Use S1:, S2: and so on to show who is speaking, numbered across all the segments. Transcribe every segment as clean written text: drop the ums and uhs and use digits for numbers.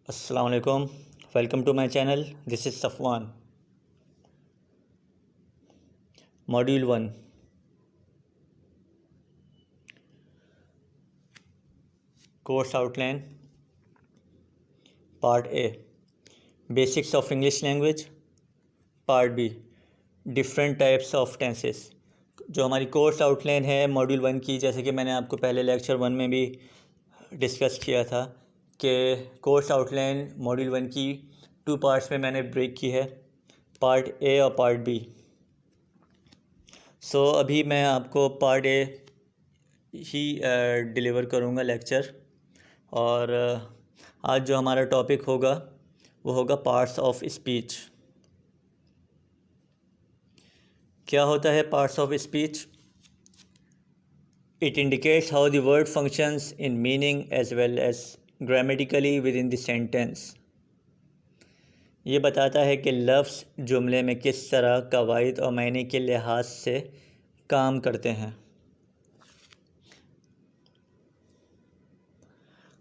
S1: अस्सलाम वालेकुम। Welcome to my channel. This is Safwan. Module 1 course outline part A basics of English language. Part B different types of tenses. जो हमारी course outline है module 1 की, जैसे कि मैंने आपको पहले लेक्चर 1 में भी डिस्कस किया था कि कोर्स आउटलाइन मॉड्यूल 1 की 2 पार्ट्स में मैंने ब्रेक की है, पार्ट ए और पार्ट बी। सो अभी मैं आपको पार्ट ए ही डिलीवर करूँगा लेक्चर। और आज जो हमारा टॉपिक होगा वो होगा पार्ट्स ऑफ स्पीच। क्या होता है parts of speech? It indicates how the word functions in meaning as well as grammatically within the sentence. ये बताता है कि लफ्ज़ जुमले में किस तरह कवायद और मायने के लिहाज से काम करते हैं।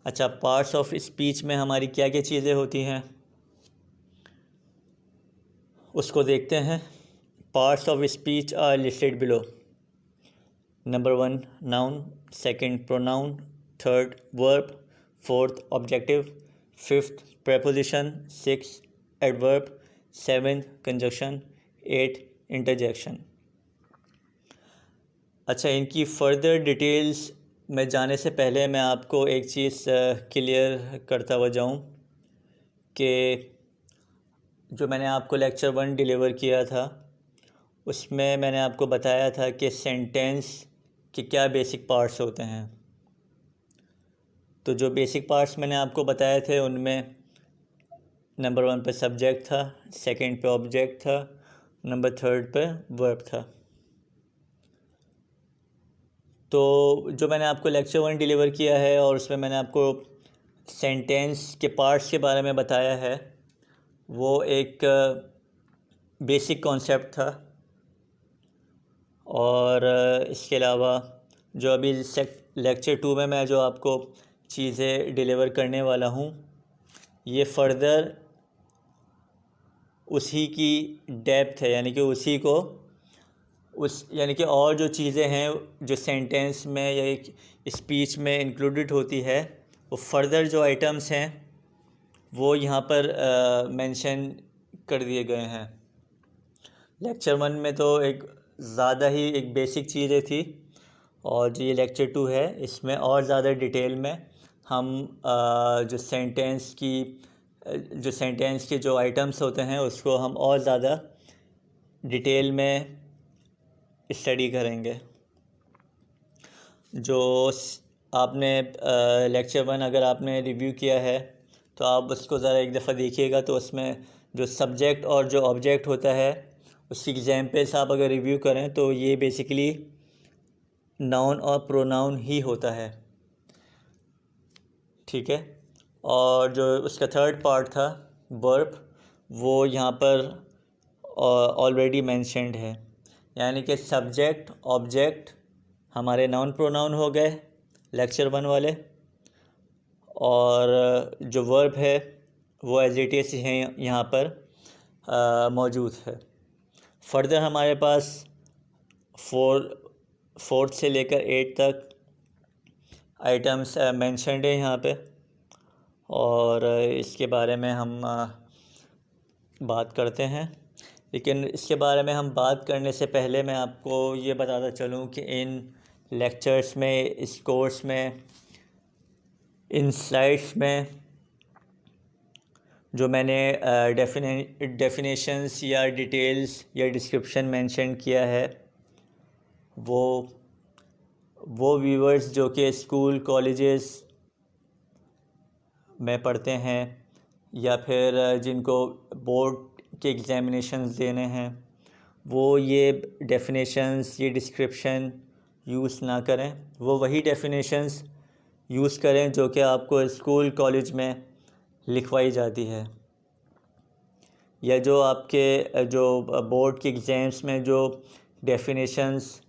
S1: अच्छा, पार्ट्स ऑफ स्पीच में हमारी क्या क्या चीज़ें होती हैं उसको देखते हैं। Parts of speech are listed below. Number 1 noun, second pronoun, third verb, fourth objective, fifth preposition, six adverb, seventh conjunction, eight interjection. अच्छा, इनकी फ़र्दर डिटेल्स में जाने से पहले मैं आपको एक चीज़ क्लियर करता हुआ जाऊँ कि जो मैंने आपको लेक्चर 1 डिलीवर किया था उसमें मैंने आपको बताया था कि सेंटेंस के क्या बेसिक पार्ट्स होते हैं। तो जो बेसिक पार्ट्स मैंने आपको बताए थे उनमें नंबर 1 पे सब्जेक्ट था, सेकंड पे ऑब्जेक्ट था, नंबर 3 पे वर्ब था। तो जो मैंने आपको लेक्चर 1 डिलीवर किया है और उसमें मैंने आपको सेंटेंस के पार्ट्स के बारे में बताया है, वो एक बेसिक कॉन्सेप्ट था। और इसके अलावा जो अभी लेक्चर 2 में मैं जो आपको चीज़ें डिलीवर करने वाला हूँ, ये फ़र्दर उसी की डेप्थ है, यानी कि उसी को यानी कि और जो चीज़ें हैं जो सेंटेंस में या एक स्पीच में इंक्लूडेड होती है, वो फ़र्दर जो आइटम्स हैं वो यहाँ पर मेंशन कर दिए गए हैं। लेक्चर 1 में तो एक ज़्यादा ही एक बेसिक चीज़ें थी, और जो ये लेक्चर 2 है इसमें और ज़्यादा डिटेल में हम जो सेंटेंस के जो आइटम्स होते हैं उसको हम और ज़्यादा डिटेल में स्टडी करेंगे। जो आपने लेक्चर 1 अगर आपने रिव्यू किया है तो आप उसको ज़रा एक दफ़ा देखिएगा। तो उसमें जो सब्जेक्ट और जो ऑब्जेक्ट होता है उसकी एग्जाम्पल्स आप अगर रिव्यू करें तो ये बेसिकली नाउन और प्रोनाउन ही होता है, ठीक है। और जो उसका थर्ड पार्ट था वर्ब, वो यहाँ पर ऑलरेडी मेंशन्ड है, यानी कि सब्जेक्ट ऑब्जेक्ट हमारे नाउन प्रोनाउन हो गए लेक्चर 1 वाले, और जो वर्ब है वो एज इट इज़ हैं यहाँ पर मौजूद है। फ़र्दर हमारे पास फोर्थ से लेकर 8 तक आइटम्स मेंशन्ड है यहाँ पे, और इसके बारे में हम बात करते हैं। लेकिन इसके बारे में हम बात करने से पहले मैं आपको ये बताता चलूँ कि इन लेक्चर्स में, इस कोर्स में, इन स्लाइड्स में जो मैंने डेफिनेशंस या डिटेल्स या डिस्क्रिप्शन मेंशन किया है, वो व्यूअर्स जो कि स्कूल कॉलेजेस में पढ़ते हैं या फिर जिनको बोर्ड के एग्ज़ामिनेशंस देने हैं, वो ये डेफिनेशंस, ये डिस्क्रिप्शन यूज़ ना करें। वो वही डेफिनेशंस यूज़ करें जो कि आपको स्कूल कॉलेज में लिखवाई जाती है, या जो आपके जो बोर्ड के एग्ज़ाम्स में जो डेफिनेशंस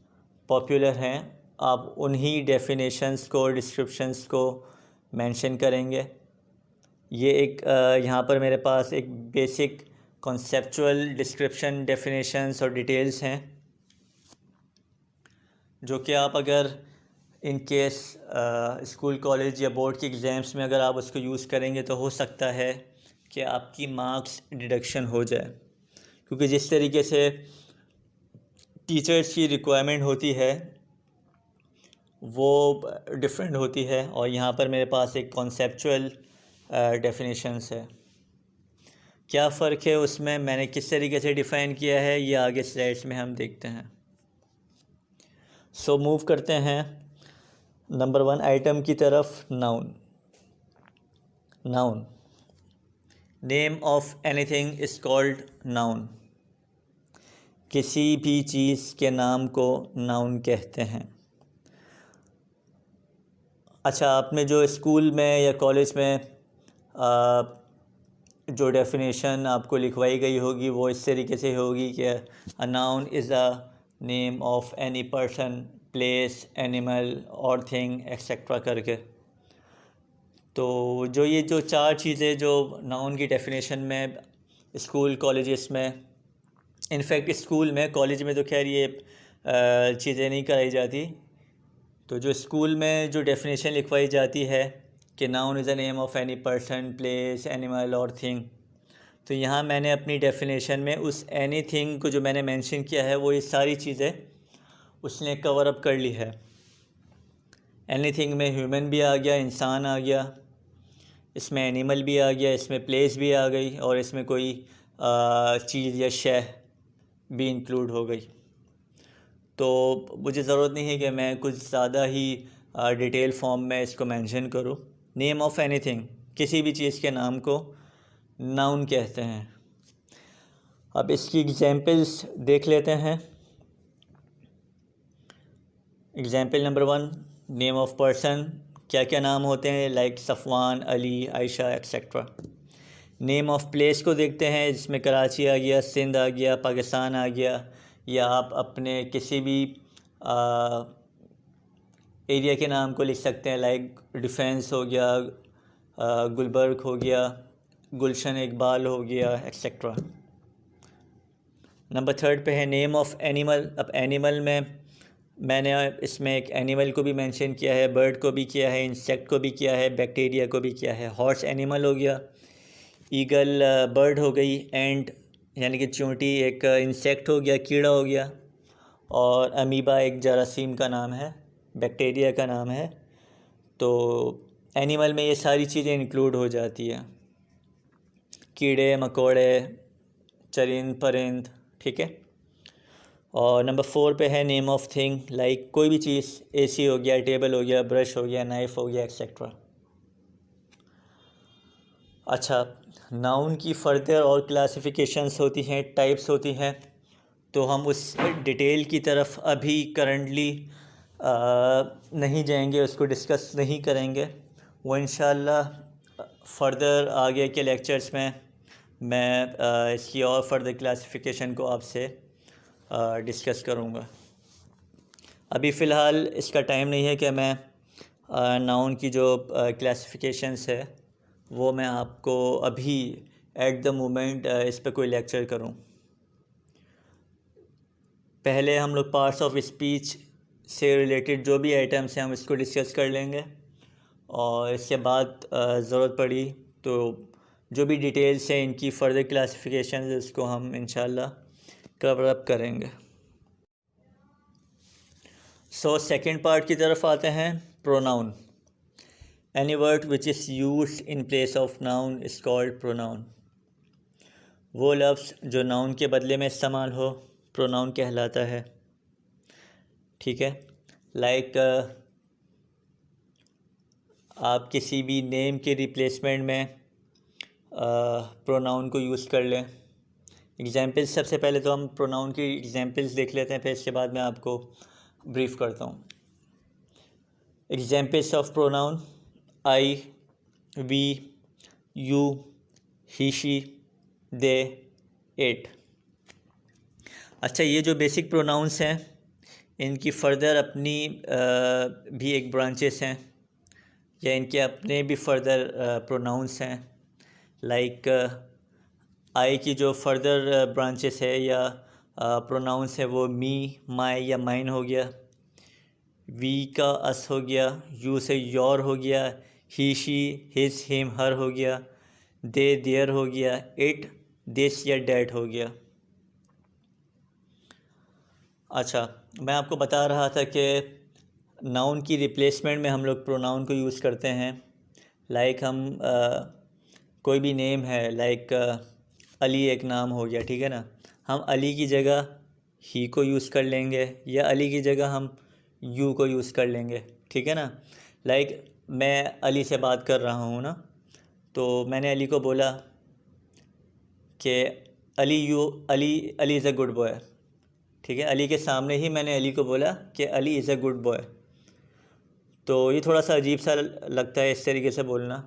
S1: पॉपुलर हैं, आप उन्हीं डेफिनेशंस को, डिस्क्रिप्शंस को मेंशन करेंगे। ये एक यहाँ पर मेरे पास एक बेसिक कॉन्सेप्चुअल डिस्क्रिप्शन, डेफिनेशंस और डिटेल्स हैं जो कि आप अगर इन केस स्कूल, कॉलेज या बोर्ड के एग्ज़ाम्स में अगर आप उसको यूज़ करेंगे तो हो सकता है कि आपकी मार्क्स डिडक्शन हो जाए, क्योंकि जिस तरीके से टीचर्स की रिक्वायरमेंट होती है वो डिफरेंट होती है। और यहाँ पर मेरे पास एक कॉन्सेप्चुअल डेफिनेशंस है। क्या फ़र्क है उसमें, मैंने किस तरीके से डिफ़ाइन किया है, ये आगे स्लाइड्स में हम देखते हैं। सो मूव करते हैं नंबर 1 आइटम की तरफ। Noun. Noun, name of anything is called noun. किसी भी चीज़ के नाम को नाउन कहते हैं। अच्छा, आपने जो स्कूल में या कॉलेज में जो डेफिनेशन आपको लिखवाई गई होगी वो इस तरीके से होगी कि a noun is a name of any person, place, animal और थिंग एक्सेट्रा करके। तो जो ये जो 4 चीज़ें जो नाउन की डेफिनेशन में स्कूल, कॉलेजेस में, इनफैक्ट स्कूल में, कॉलेज में तो खैर ये चीज़ें नहीं कराई जाती। तो जो स्कूल में जो डेफिनेशन लिखवाई जाती है कि noun is a name of any person, place, animal और थिंग, तो यहाँ मैंने अपनी डेफिनेशन में उस एनी थिंग को जो मैंने मेंशन किया है वो ये सारी चीज़ें उसने कवर अप कर ली है। एनी थिंग में ह्यूमन भी आ गया, इंसान आ गया, इसमें एनिमल भी आ गया, इसमें प्लेस भी आ गई और इसमें कोई चीज़ या शय भी इंक्लूड हो गई। तो मुझे ज़रूरत नहीं है कि मैं कुछ ज़्यादा ही डिटेल फॉर्म में इसको मेंशन करूं। नेम ऑफ़ एनीथिंग, किसी भी चीज़ के नाम को नाउन कहते हैं। अब इसकी एग्जांपल्स देख लेते हैं। Example number 1, name of person, क्या क्या नाम होते हैं, like Safwan, Ali, Ayesha etcetera. Name of place को देखते हैं, जिसमें कराची आ गया, सिंध आ गया, पाकिस्तान आ गया, या आप अपने किसी भी एरिया के नाम को लिख सकते हैं, लाइक डिफेंस हो गया, गुलबर्ग हो गया, गुलशन इकबाल हो गया एक्सेट्रा। नंबर 3 पे है नेम ऑफ़ एनिमल। अब एनिमल में मैंने इसमें एक एनिमल को भी मेंशन किया है, बर्ड को भी किया है, इंसेक्ट को भी किया है, बैक्टीरिया को भी किया है। हॉर्स एनिमल हो गया, ईगल बर्ड हो गई, एंड यानी कि चींटी एक इंसेक्ट हो गया, कीड़ा हो गया, और अमीबा एक जरासीम का नाम है, बैक्टीरिया का नाम है। तो एनिमल में ये सारी चीज़ें इंक्लूड हो जाती हैं, कीड़े मकोड़े, चरिंद परिंद, ठीक है। और नंबर 4 पे है नेम ऑफ़ थिंग, लाइक कोई भी चीज़, एसी हो गया, टेबल हो गया, ब्रश हो गया, नाइफ़ हो गया एक्सेट्रा। अच्छा, नाउन की फ़र्दर और क्लासिफिकेशंस होती हैं, टाइप्स होती हैं, तो हम उस डिटेल की तरफ अभी करंटली नहीं जाएंगे, उसको डिस्कस नहीं करेंगे। वो इंशाल्लाह फ़र्दर आगे के लेक्चर्स में मैं इसकी और फर्दर क्लासिफिकेशन को आपसे डिस्कस करूँगा। अभी फ़िलहाल इसका टाइम नहीं है कि मैं नाउन की जो क्लासिफिकेशंस है वो मैं आपको अभी एट द मोमेंट इस पर कोई लेक्चर करूं। पहले हम लोग पार्ट्स ऑफ स्पीच से रिलेटेड जो भी आइटम्स हैं हम इसको डिस्कस कर लेंगे, और इसके बाद ज़रूरत पड़ी तो जो भी डिटेल्स हैं इनकी फ़र्दर क्लासिफिकेशन इसको हम इंशाल्लाह कवर अप करेंगे। सो सेकंड पार्ट की तरफ आते हैं, pronoun. Any word which is used in place of noun is called pronoun. वो लफ्ज़ जो नाउन के बदले में इस्तेमाल हो प्रोनाउन कहलाता है, ठीक है। लाइक आप किसी भी नेम के रिप्लेसमेंट में प्रोनाउन को यूज़ कर लें। एग्जाम्पल्स, सबसे पहले तो हम प्रोनाउन की एग्जाम्पल्स देख लेते हैं, फिर इसके बाद मैं आपको ब्रीफ करता हूँ। Examples of pronoun: I, we, you, he, she, they, it. अच्छा, ये जो बेसिक प्रोनाउंस हैं इनकी फ़र्दर अपनी भी एक ब्रांचेस हैं, या इनके अपने भी फ़र्दर प्रोनाउंस हैं, लाइक आई की जो फर्दर ब्रांचेस है या प्रोनाउंस है वो मी, माई या माइन हो गया। वी का अस हो गया। यू से योर हो गया। ही, शी, हिज, हिम, हर हो गया। दे, देयर हो गया। इट, दिस या डैट हो गया। अच्छा, मैं आपको बता रहा था कि नाउन की रिप्लेसमेंट में हम लोग प्रोनाउन को यूज़ करते हैं। लाइक हम कोई भी नेम है, लाइक अली एक नाम हो गया, ठीक है ना। हम अली की जगह ही को यूज़ कर लेंगे या अली की जगह हम यू को यूज़ कर लेंगे, ठीक है ना। लाइक मैं अली से बात कर रहा हूँ ना, तो मैंने अली को बोला कि Ali Ali is a good boy, ठीक है। अली के सामने ही मैंने अली को बोला कि Ali is a good boy. तो ये थोड़ा सा अजीब सा लगता है इस तरीके से बोलना,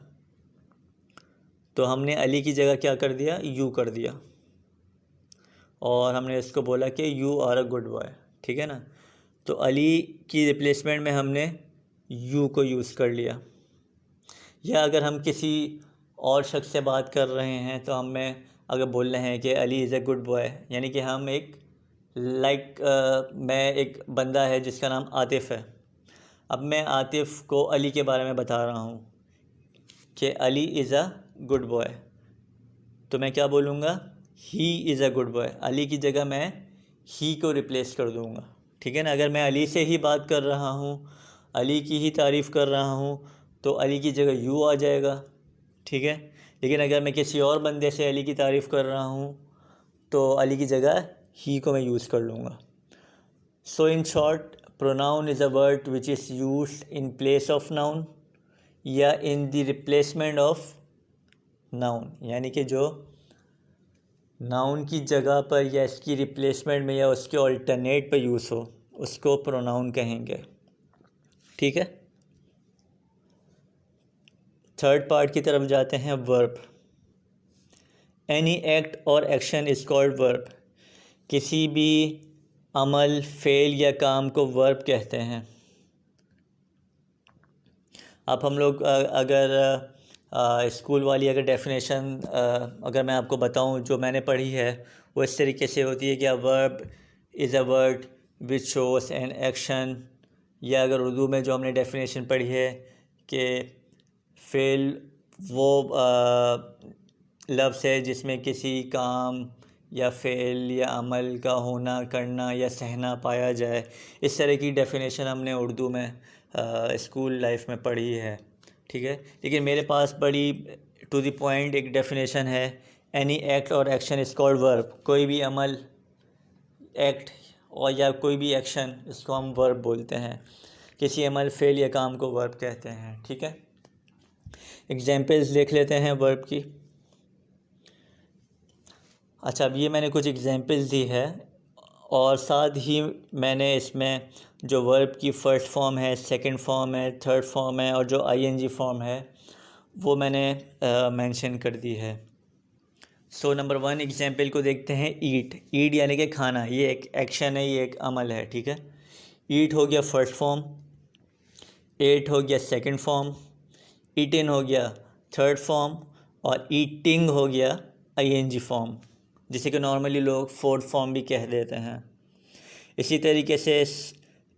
S1: तो हमने अली की जगह क्या कर दिया, यू कर दिया, और हमने इसको बोला कि you are a good boy, ठीक है ना। तो अली की रिप्लेसमेंट में हमने यू को यूज़ कर लिया। या अगर हम किसी और शख्स से बात कर रहे हैं तो हमें अगर बोल रहे हैं कि Ali is a good boy, यानी कि हम एक मैं एक बंदा है जिसका नाम आतिफ़ है। अब मैं आतिफ़ को अली के बारे में बता रहा हूँ कि Ali is a good boy, तो मैं क्या बोलूँगा, he is a good boy. Ali की जगह मैं ही को रिप्लेस कर दूँगा, ठीक है ना। अगर मैं अली से ही बात कर रहा हूँ, अली की ही तारीफ़ कर रहा हूँ, तो अली की जगह यू आ जाएगा, ठीक है। लेकिन अगर मैं किसी और बंदे से अली की तारीफ़ कर रहा हूँ तो अली की जगह ही को मैं यूज़ कर लूँगा। So in short, pronoun is a word which is used in place of noun या in the replacement of noun, यानी कि जो नाउन की जगह पर या इसकी रिप्लेसमेंट में या उसके ऑल्टरनेट पर यूज़ हो, उसको प्रोनाउन कहेंगे, ठीक है। थर्ड पार्ट की तरफ जाते हैं, वर्ब। एनी एक्ट और एक्शन इज़ कॉल्ड वर्ब। किसी भी अमल, फेल या काम को वर्ब कहते हैं। अब हम लोग अगर स्कूल वाली अगर डेफिनेशन अगर मैं आपको बताऊं जो मैंने पढ़ी है, वो इस तरीके से होती है कि a verb is a word which shows an action. या अगर उर्दू में जो हमने डेफिनेशन पढ़ी है कि फेल वो लफ्ज़ है जिसमें किसी काम या फ़ेल या अमल का होना, करना या सहना पाया जाए। इस तरह की डेफिनेशन हमने उर्दू में स्कूल लाइफ में पढ़ी है, ठीक है। लेकिन मेरे पास बड़ी टू द पॉइंट एक डेफिनेशन है, एनी एक्ट और एक्शन इज़ कॉल्ड वर्ब। कोई भी अमल, एक्ट और या कोई भी एक्शन, इसको हम वर्ब बोलते हैं। किसी अमल, फ़ेल या काम को वर्ब कहते हैं, ठीक है। एग्जाम्पल्स देख लेते हैं वर्ब की। अच्छा, अब ये मैंने कुछ एग्जांपल्स दी है, और साथ ही मैंने इसमें जो वर्ब की फ़र्स्ट फॉर्म है, सेकंड फॉर्म है, थर्ड फॉर्म है और जो आईएनजी फॉर्म है वो मैंने मेंशन कर दी है। सो नंबर 1 एग्जांपल को देखते हैं, ईट। ईट यानी कि खाना, ये एक एक्शन है, ये एक अमल है, ठीक है। ईट हो गया फर्स्ट फॉर्म, एट हो गया सेकंड फॉर्म, ईटिन हो गया थर्ड फॉर्म, और ईटिंग हो गया आईएनजी फॉर्म, जिसे कि नॉर्मली लोग फोर्थ फॉर्म भी कह देते हैं। इसी तरीके से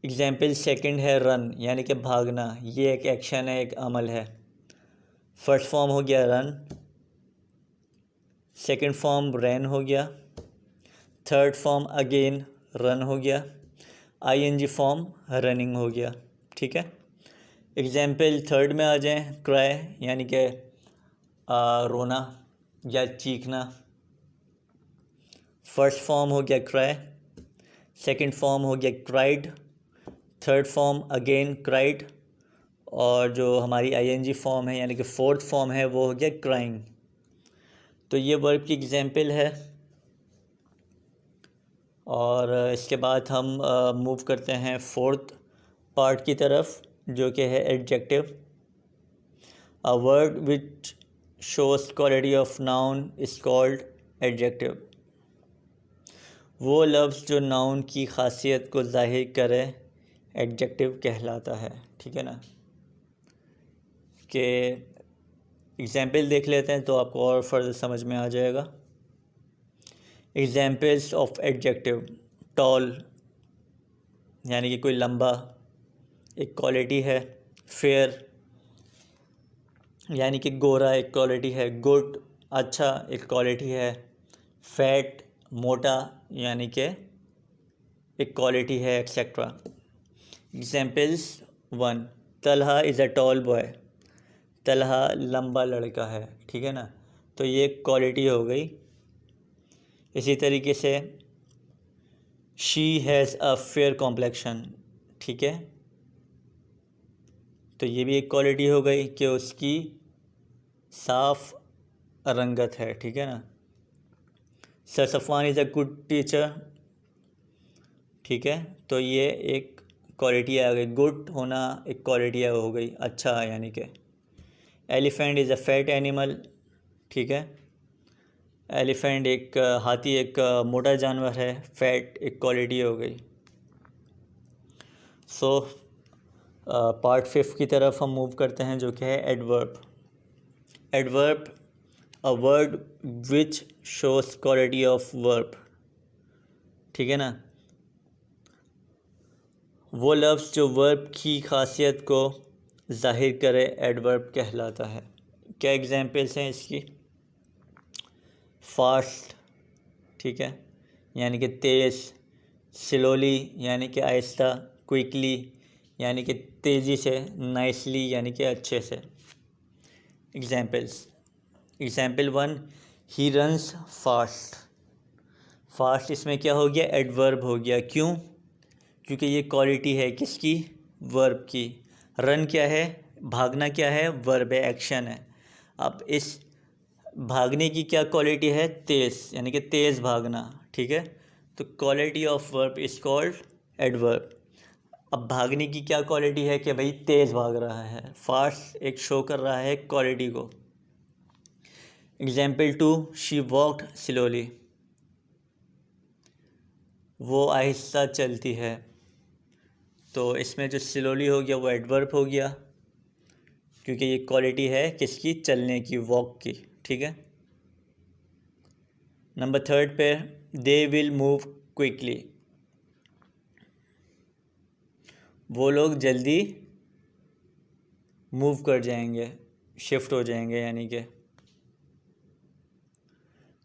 S1: एग्जाम्पल सेकंड है रन, यानी कि भागना। ये एक एक्शन है, एक अमल है। फर्स्ट फॉर्म हो गया रन, सेकंड फॉर्म रैन हो गया, थर्ड फॉर्म अगेन रन हो गया, आईएनजी फॉर्म रनिंग हो गया, ठीक है। एग्जाम्पल थर्ड में आ जाएं, क्राई यानी कि रोना या चीखना। फर्स्ट फॉर्म हो गया क्राई, सेकंड फॉर्म हो गया cried, third form again cried, और जो हमारी आईएनजी फॉर्म है यानी कि फोर्थ फॉर्म है वो हो गया क्राइंग। तो ये वर्ब की एग्जाम्पल है। और इसके बाद हम मूव करते हैं फोर्थ पार्ट की तरफ, जो कि है adjective. A word which shows quality of noun is called adjective. वो लफ्ज़ जो नाउन की खासियत को ज़ाहिर करे एडजेक्टिव कहलाता है, ठीक है ना। कि एग्जाम्पल देख लेते हैं तो आपको और फर्दर समझ में आ जाएगा। Examples of adjective. टॉल यानी कि कोई लंबा, एक क्वालिटी है। फेयर यानी कि गोरा, एक क्वालिटी है। गुड अच्छा, एक क्वालिटी है। फैट मोटा यानी कि एक क्वालिटी है, etcetera. Examples 1, Talha is a tall boy. Talha लंबा लड़का है, ठीक है ना, तो ये क्वालिटी हो गई। इसी तरीके से she has a fair complexion, ठीक है, तो ये भी एक क्वालिटी हो गई कि उसकी साफ रंगत है, ठीक है ना। Sir Safwan is a good teacher, ठीक है, तो ये एक क्वालिटी आ गई। गुड होना एक क्वालिटी हो गई, अच्छा यानी कि। Elephant is a fat animal, ठीक है, एलिफेंट एक हाथी एक मोटा जानवर है, फैट एक क्वालिटी हो गई। सो पार्ट 5 की तरफ हम मूव करते हैं, जो कि है adverb. Adverb a word which shows quality of verb, ठीक है ना, वो लफ्ज़ जो वर्ब की खासियत को ज़ाहिर करे एडवर्ब कहलाता है। क्या एग्जाम्पल्स हैं इसकी? फास्ट, ठीक है, यानी कि तेज़। स्लोली यानी कि आहिस्ता। क्विकली यानी कि तेज़ी से। नाइसली यानी कि अच्छे से। Examples. Example 1, he runs fast. Fast इसमें क्या हो गया? एडवर्ब हो गया। क्यों? क्योंकि ये क्वालिटी है किसकी? वर्ब की। रन क्या है? भागना क्या है? वर्ब है, एक्शन है। अब इस भागने की क्या क्वालिटी है? तेज़, यानी कि तेज़ भागना, ठीक है, तो quality of verb is called adverb. अब भागने की क्या क्वालिटी है कि भाई तेज़ भाग रहा है, फास्ट एक शो कर रहा है क्वालिटी को। एग्जाम्पल 2, शी वॉक्ड स्लोली, वो आहिस्ता चलती है, तो इसमें जो स्लोली हो गया वो एडवर्ब हो गया, क्योंकि ये क्वालिटी है किसकी? चलने की, वॉक की, ठीक है। नंबर 3 पे, दे विल मूव क्विकली, वो लोग जल्दी मूव कर जाएंगे, शिफ्ट हो जाएंगे यानी कि।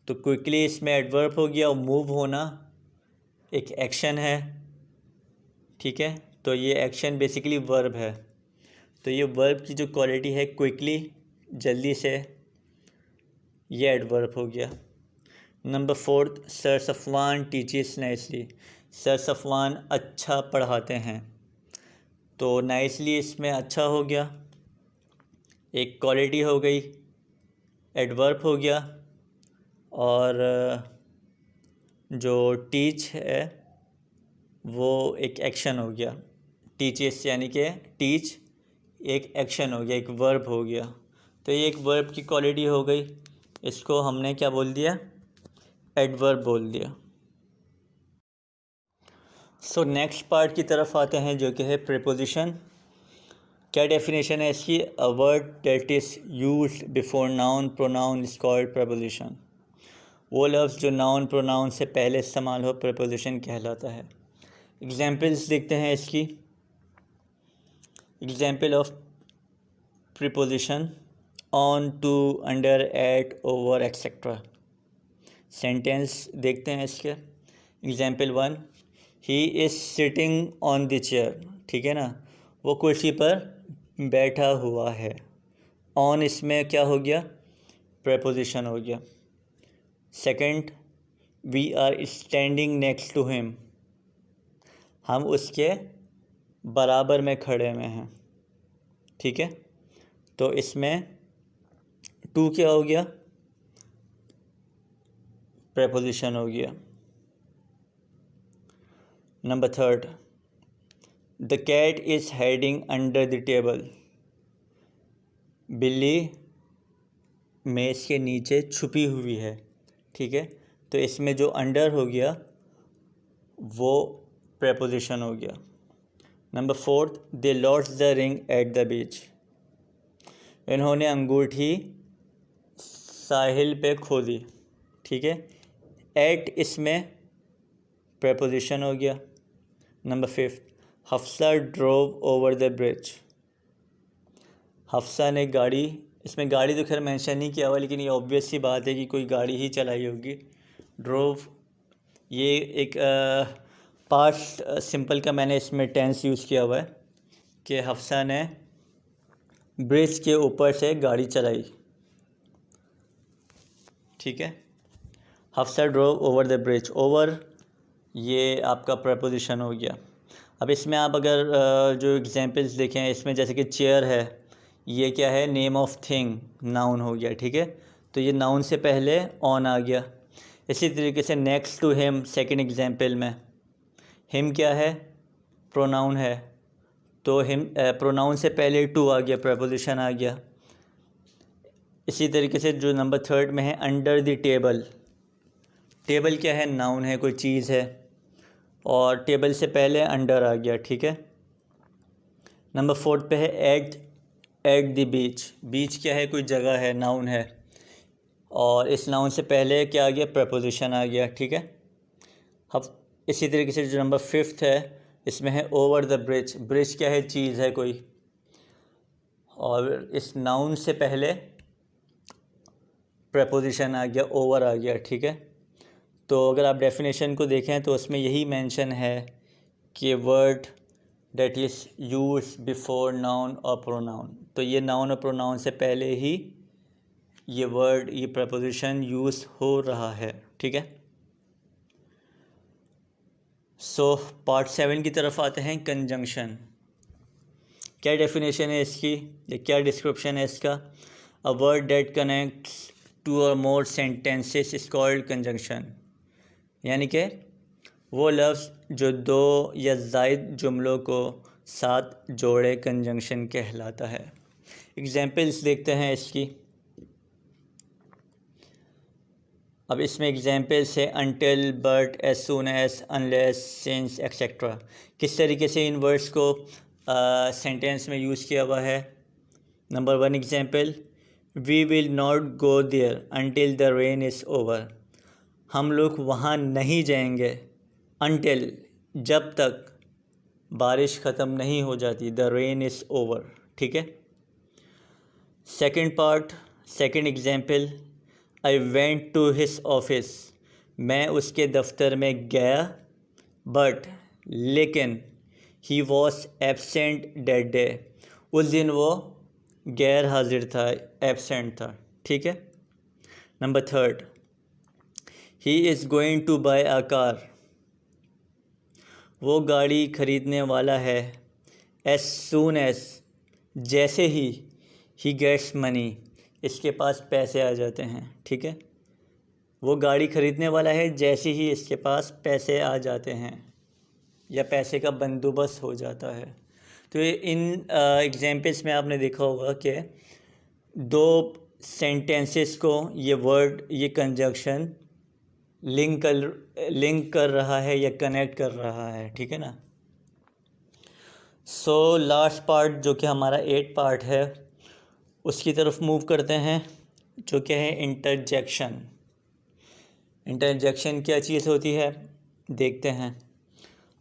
S1: तो क्विकली इसमें एडवर्ब हो गया, और मूव होना एक एक्शन है, ठीक है, तो ये एक्शन बेसिकली वर्ब है। तो ये वर्ब की जो क्वालिटी है क्विकली, जल्दी से, ये एडवर्ब हो गया। Number 4, sir Safwan teaches nicely, sir Safwan अच्छा पढ़ाते हैं, तो नाइसली इसमें अच्छा हो गया, एक क्वालिटी हो गई, एडवर्ब हो गया। और जो टीच है वो एक एक्शन हो गया। टीचेस यानी कि टीच एक एक्शन हो गया, एक वर्ब हो गया, तो ये एक वर्ब की क्वालिटी हो गई। इसको हमने क्या बोल दिया? एडवर्ब बोल दिया। सो नेक्स्ट पार्ट की तरफ आते हैं, जो कि है प्रीपोजिशन। क्या डेफिनेशन है इसकी? A word that is used before noun pronoun is called preposition. वो लफ्ज़ जो नाउन प्रोनाउन से पहले इस्तेमाल हो प्रीपोजिशन कहलाता है। एग्जाम्पल्स देखते हैं इसकी। Example of preposition: on, to, under, at, over, etcetera. Sentence देखते हैं इसके। Example 1, he is sitting on the chair, ठीक है ना, वो कुर्सी पर बैठा हुआ है। ऑन इसमें क्या हो गया? प्रीपोजिशन हो गया। Second, we are standing next to him, हम उसके बराबर में खड़े में हैं, ठीक है, तो इसमें टू क्या हो गया? प्रीपोजिशन हो गया। Number 3, the cat is hiding under the table, बिल्ली मेज़ के नीचे छुपी हुई है, ठीक है, तो इसमें जो अंडर हो गया वो प्रीपोजिशन हो गया। Number 4, they lost the ring at the beach, इन्होंने अंगूठी साहिल पे खोदी, ठीक है। एट इसमें प्रेपोजिशन हो गया। Number 5, Hafsa drove over the bridge. Hafsa ने गाड़ी, इसमें गाड़ी तो खैर मेंशन नहीं किया हुआ, लेकिन ये ऑब्वियस सी बात है कि कोई गाड़ी ही चलाई होगी। ड्रोव ये एक पास्ट सिंपल का मैंने इसमें टेंस यूज़ किया हुआ है कि हफ्सा ने ब्रिज के ऊपर से गाड़ी चलाई, ठीक है। Hafsa drove over the bridge, over ये आपका प्रपोजिशन हो गया। अब इसमें आप अगर जो एग्जांपल्स देखें, इसमें जैसे कि चेयर है, ये क्या है, नेम ऑफ थिंग, नाउन हो गया, ठीक है। तो ये नाउन से पहले ऑन आ गया। इसी तरीके से next to him, second example में हिम क्या है, प्रोनाउन है, तो हिम प्रोनाउन से पहले टू आ गया, प्रपोजिशन आ गया। इसी तरीके से जो नंबर 3 में है, अंडर द टेबल, टेबल क्या है, नाउन है, कोई चीज़ है, और टेबल से पहले अंडर आ गया, ठीक है। नंबर 4 पे है एट द बीच, बीच क्या है, कोई जगह है, नाउन है, और इस नाउन से पहले क्या आ गया, प्रपोजिशन आ गया, ठीक है। अब इसी तरीके से जो नंबर 5 है, इसमें है ओवर द ब्रिज, ब्रिज क्या है, चीज़ है कोई, और इस नाउन से पहले प्रपोजिशन आ गया, ओवर आ गया, ठीक है। तो अगर आप डेफिनेशन को देखें तो उसमें यही मेंशन है कि word that is use before noun और प्रोनाउन, तो ये नाउन और प्रोनाउन से पहले ही ये वर्ड, ये प्रपोजिशन यूज़ हो रहा है, ठीक है। सो पार्ट 7 की तरफ आते हैं, कंजंक्शन। क्या डेफिनेशन है इसकी, या क्या डिस्क्रिप्शन है इसका। A word that connects two और more sentences is called conjunction, यानी कि वो लफ्ज़ जो दो या ज़ायद जुमलों को साथ जोड़े कंजंक्शन कहलाता है। एग्जाम्पल्स देखते हैं इसकी। अब इसमें एग्जाम्पल्स है until, but, as soon as, unless, since, etcetera. किस तरीके से इन वर्ड्स को सेंटेंस में यूज़ किया हुआ है। Number 1 example, we will not go there until the rain is over. हम लोग वहाँ नहीं जाएंगे अनटिल, जब तक बारिश ख़त्म नहीं हो जाती, द रेन इज़ ओवर, ठीक है। Second part, second example, I went to his office, मैं उसके दफ्तर में गया, बट, लेकिन, he was absent that day, उस दिन वो गैर हाजिर था, एब्सेंट था, ठीक है। Number 3, he is going to buy a car, वो गाड़ी ख़रीदने वाला है, एज सून एज, जैसे ही गेट्स मनी, इसके पास पैसे आ जाते हैं, ठीक है। वो गाड़ी ख़रीदने वाला है जैसे ही इसके पास पैसे आ जाते हैं, या पैसे का बंदोबस्त हो जाता है। तो इन एग्जाम्पल्स में आपने देखा होगा कि दो सेंटेंसेस को ये वर्ड, ये कंजंक्शन लिंक कर रहा है या कनेक्ट कर रहा है, ठीक है ना। सो लास्ट पार्ट जो कि हमारा 8 पार्ट है, उसकी तरफ मूव करते हैं, जो कि है इंटरजेक्शन। इंटरजेक्शन क्या चीज़ होती है, देखते हैं।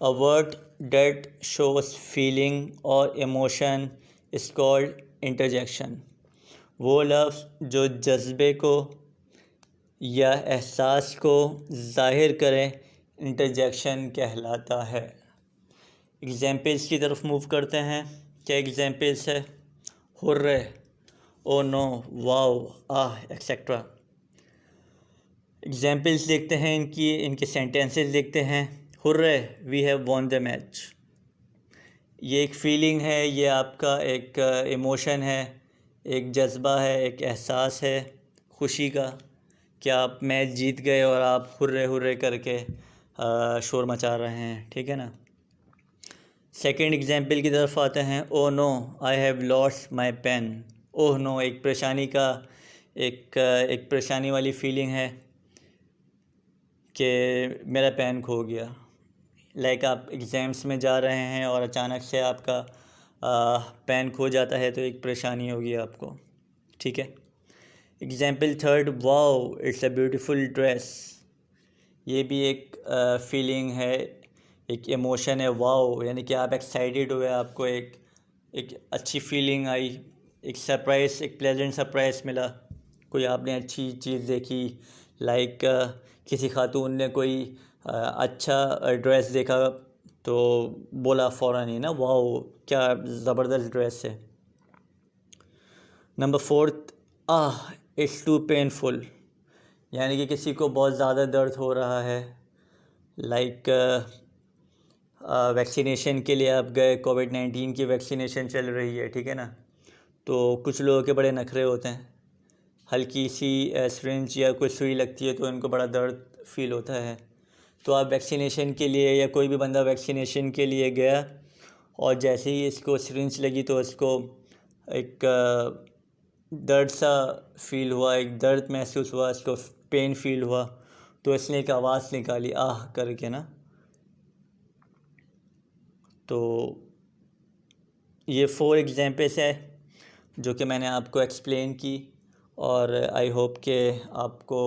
S1: A word that shows feeling और इमोशन इज कॉल्ड इंटरजेक्शन। वो लफ्ज़ जो जज्बे को या एहसास को ज़ाहिर करें, इंटरजेक्शन कहलाता है। एग्जाम्पल्स की तरफ मूव करते हैं। क्या एग्जाम्पल्स है, hurray, oh no, wow, ah, etcetera. Examples देखते हैं, इनके सेंटेंसेस देखते हैं। Hurray, we have won the match, ये एक फीलिंग है, ये आपका एक इमोशन है, एक जज्बा है, एक एहसास है खुशी का कि आप मैच जीत गए और आप हुर्रे हुर्रे करके शोर मचा रहे हैं, ठीक है ना। सेकंड एग्जाम्पल की तरफ आते हैं। Oh no, I have lost my pen. Oh no एक परेशानी का एक परेशानी वाली फीलिंग है कि मेरा पेन खो गया। लाइक आप एग्ज़ाम्स में जा रहे हैं और अचानक से आपका पेन खो जाता है, तो एक परेशानी होगी आपको, ठीक है। Example third, wow it's a beautiful dress. ये भी एक फीलिंग है, एक इमोशन है। वाओ यानी कि आप एक्साइटेड हुए, आपको एक अच्छी फीलिंग आई, एक सरप्राइज़, एक प्लेजेंट सरप्राइज़ मिला, कोई आपने अच्छी चीज़ देखी। लाइक किसी खातून ने कोई अच्छा ड्रेस देखा तो बोला फ़ौरन ही ना, वाओ क्या ज़बरदस्त ड्रेस है। Number fourth, it's too painful, यानी कि किसी को बहुत ज़्यादा दर्द हो रहा है। लाइक वैक्सीनेशन के लिए आप गए, कोविड-19 की वैक्सीनेशन चल रही है, ठीक है ना। तो कुछ लोगों के बड़े नखरे होते हैं, हल्की सी सिरिंज या कोई सुई लगती है तो उनको बड़ा दर्द फील होता है। तो आप वैक्सीनेशन के लिए, या कोई भी बंदा वैक्सीनेशन के लिए गया और जैसे ही इसको सिरिंज लगी तो इसको एक दर्द सा फील हुआ, एक दर्द महसूस हुआ, इसको पेन फील हुआ, तो इसने एक आवाज़ निकाली आह करके ना। तो ये 4 एग्जाम्पल्स है जो कि मैंने आपको एक्सप्लेन की, और आई होप कि आपको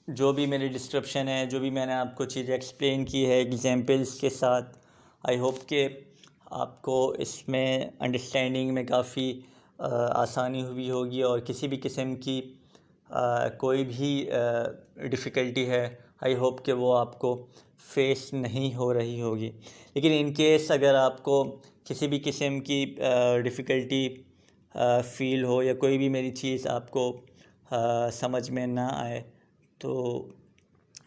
S1: जो भी मेरी डिस्क्रिप्शन है, जो भी मैंने आपको चीज़ें एक्सप्लेन की है एग्जाम्पल्स के साथ, आई होप कि आपको इसमें अंडरस्टैंडिंग में काफ़ी आसानी हुई होगी, और किसी भी किस्म की कोई भी डिफ़िकल्टी है, आई होप कि वो आपको फेस नहीं हो रही होगी। लेकिन इन केस अगर आपको किसी भी किस्म की डिफ़िकल्टी फ़ील हो, या कोई भी मेरी चीज़ आपको समझ में ना आए, तो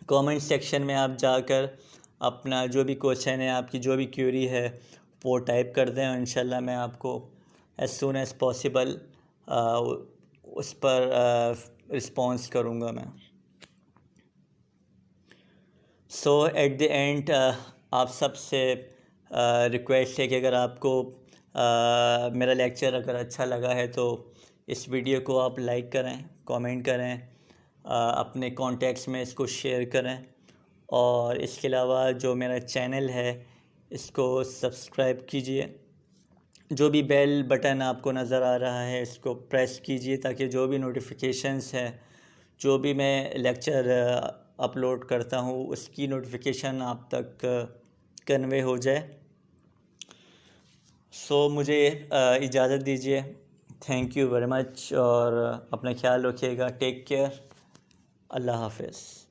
S1: कमेंट सेक्शन में आप जाकर अपना जो भी क्वेश्चन है, आपकी जो भी क्यूरी है, वो टाइप कर दें, और इंशाल्लाह मैं आपको एज़ सून एज़ पॉसिबल उस पर रिस्पॉन्स करूँगा मैं। सो एट द एंड आप सब से रिक्वेस्ट है कि अगर आपको मेरा लेक्चर अगर अच्छा लगा है तो इस वीडियो को आप लाइक करें, कमेंट करें, अपने कॉन्टैक्ट्स में इसको शेयर करें, और इसके अलावा जो मेरा चैनल है इसको सब्सक्राइब कीजिए। जो भी बेल बटन आपको नज़र आ रहा है इसको प्रेस कीजिए, ताकि जो भी नोटिफिकेशंस है, जो भी मैं लेक्चर अपलोड करता हूँ, उसकी नोटिफिकेशन आप तक कन्वे हो जाए। सो मुझे इजाज़त दीजिए। थैंक यू वेरी मच, और अपना ख्याल रखिएगा। Take care. अल्लाह हाफ़िज़।